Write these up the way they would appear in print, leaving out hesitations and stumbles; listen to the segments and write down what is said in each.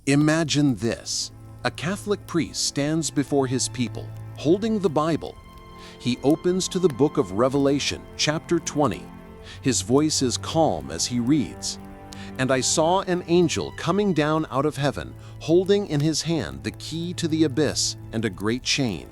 Imagine this. A Catholic priest stands before his people, holding the Bible. He opens to the book of Revelation, chapter 20. His voice is calm as he reads. "And I saw an angel coming down out of heaven, holding in his hand the key to the abyss and a great chain.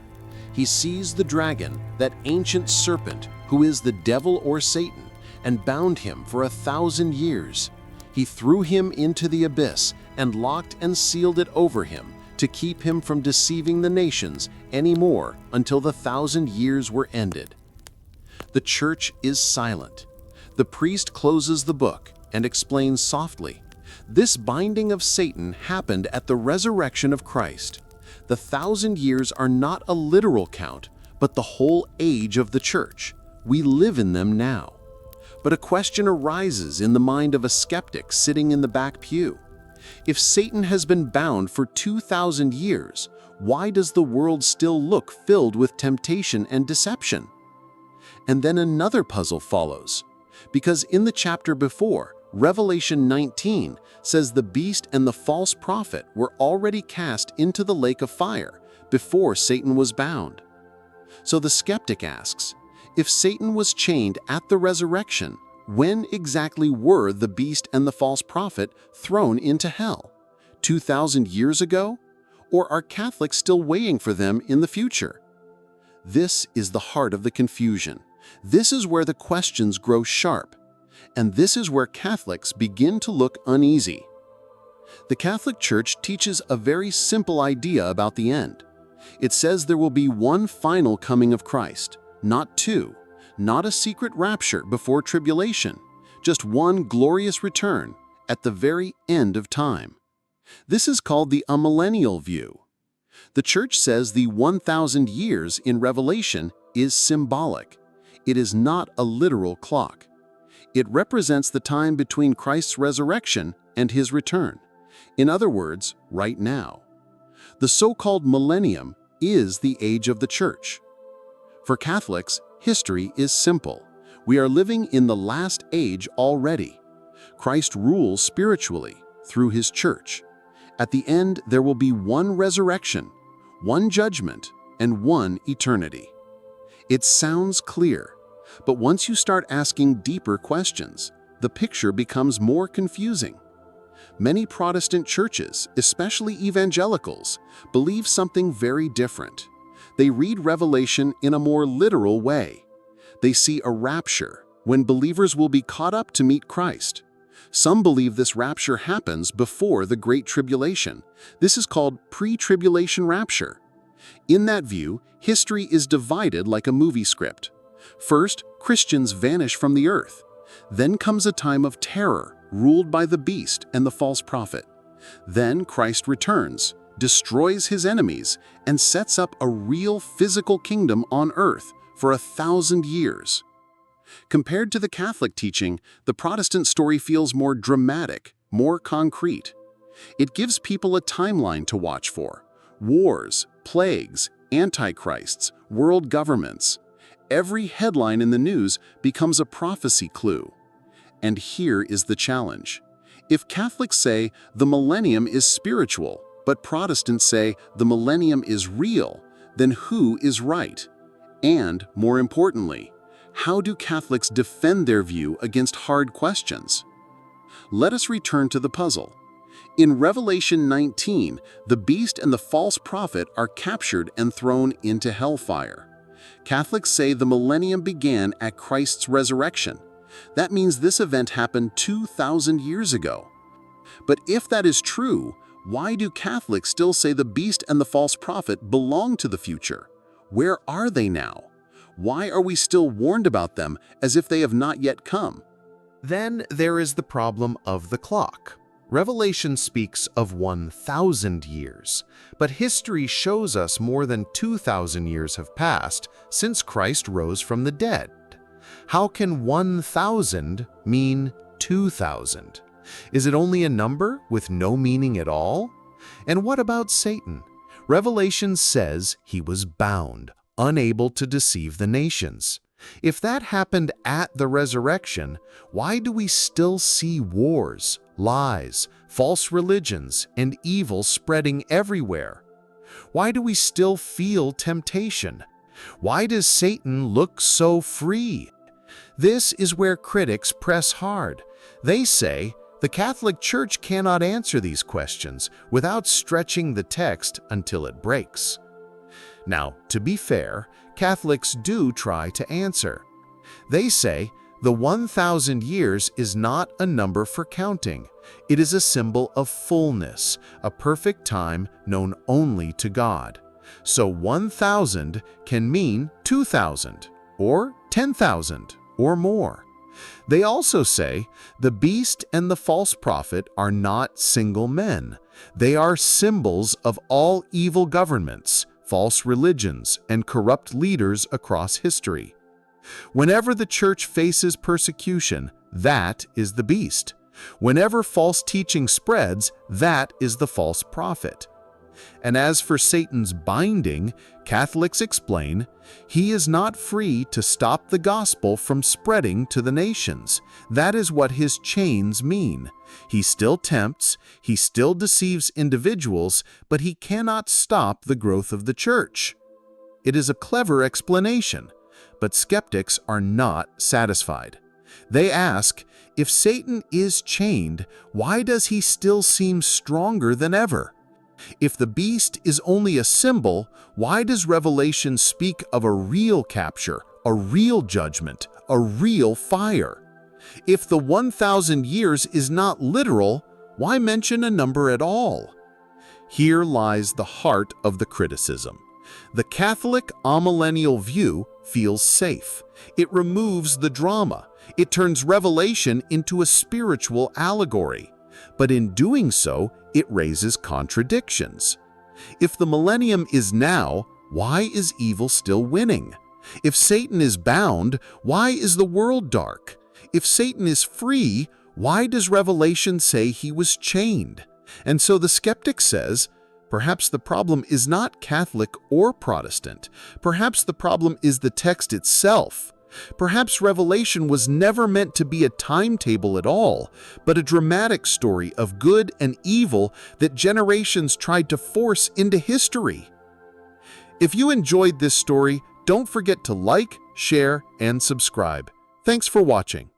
He seized the dragon, that ancient serpent, who is the devil or Satan, and bound him for 1,000 years. He threw him into the abyss and locked and sealed it over him to keep him from deceiving the nations any more until the 1,000 years were ended." The church is silent. The priest closes the book and explains softly, "This binding of Satan happened at the resurrection of Christ. The 1,000 years are not a literal count, but the whole age of the church. We live in them now." But a question arises in the mind of a skeptic sitting in the back pew. If Satan has been bound for 2,000 years, why does the world still look filled with temptation and deception? And then another puzzle follows, because in the chapter before, Revelation 19 says the beast and the false prophet were already cast into the lake of fire before Satan was bound. So the skeptic asks, if Satan was chained at the resurrection, when exactly were the beast and the false prophet thrown into hell? 2,000 years ago? Or are Catholics still waiting for them in the future? This is the heart of the confusion. This is where the questions grow sharp. And this is where Catholics begin to look uneasy. The Catholic Church teaches a very simple idea about the end. It says there will be one final coming of Christ, not two. Not a secret rapture before tribulation, just one glorious return at the very end of time. This is called the amillennial view. The Church says the 1,000 years in Revelation is symbolic. It is not a literal clock. It represents the time between Christ's resurrection and his return. In other words, right now. The so-called millennium is the age of the Church. For Catholics, history is simple. We are living in the last age already. Christ rules spiritually through his church. At the end, there will be one resurrection, one judgment, and one eternity. It sounds clear, but once you start asking deeper questions, the picture becomes more confusing. Many Protestant churches, especially evangelicals, believe something very different. They read Revelation in a more literal way. They see a rapture, when believers will be caught up to meet Christ. Some believe this rapture happens before the Great Tribulation. This is called pre-tribulation rapture. In that view, history is divided like a movie script. First, Christians vanish from the earth. Then comes a time of terror, ruled by the beast and the false prophet. Then Christ returns, destroys his enemies, and sets up a real physical kingdom on earth for 1,000 years. Compared to the Catholic teaching, the Protestant story feels more dramatic, more concrete. It gives people a timeline to watch for: wars, plagues, antichrists, world governments. Every headline in the news becomes a prophecy clue. And here is the challenge. If Catholics say the millennium is spiritual, but Protestants say the millennium is real, then who is right? And, more importantly, how do Catholics defend their view against hard questions? Let us return to the puzzle. In Revelation 19, the beast and the false prophet are captured and thrown into hellfire. Catholics say the millennium began at Christ's resurrection. That means this event happened 2,000 years ago. But if that is true, why do Catholics still say the beast and the false prophet belong to the future? Where are they now? Why are we still warned about them as if they have not yet come? Then there is the problem of the clock. Revelation speaks of 1,000 years, but history shows us more than 2,000 years have passed since Christ rose from the dead. How can 1,000 mean 2,000? Is it only a number with no meaning at all? And what about Satan? Revelation says he was bound, unable to deceive the nations. If that happened at the resurrection, why do we still see wars, lies, false religions, and evil spreading everywhere? Why do we still feel temptation? Why does Satan look so free? This is where critics press hard. They say the Catholic Church cannot answer these questions without stretching the text until it breaks. Now, to be fair, Catholics do try to answer. They say the 1,000 years is not a number for counting. It is a symbol of fullness, a perfect time known only to God. So 1,000 can mean 2,000, or 10,000, or more. They also say the beast and the false prophet are not single men. They are symbols of all evil governments, false religions, and corrupt leaders across history. Whenever the church faces persecution, that is the beast. Whenever false teaching spreads, that is the false prophet. And as for Satan's binding, Catholics explain, he is not free to stop the gospel from spreading to the nations. That is what his chains mean. He still tempts, he still deceives individuals, but he cannot stop the growth of the church. It is a clever explanation, but skeptics are not satisfied. They ask, if Satan is chained, why does he still seem stronger than ever? If the beast is only a symbol, why does Revelation speak of a real capture, a real judgment, a real fire? If the 1,000 years is not literal, why mention a number at all? Here lies the heart of the criticism. The Catholic amillennial view feels safe. It removes the drama. It turns Revelation into a spiritual allegory. But in doing so, it raises contradictions. If the millennium is now, why is evil still winning? If Satan is bound, why is the world dark? If Satan is free, why does Revelation say he was chained? And so the skeptic says, perhaps the problem is not Catholic or Protestant. Perhaps the problem is the text itself. Perhaps Revelation was never meant to be a timetable at all, but a dramatic story of good and evil that generations tried to force into history. If you enjoyed this story, don't forget to like, share, and subscribe. Thanks for watching.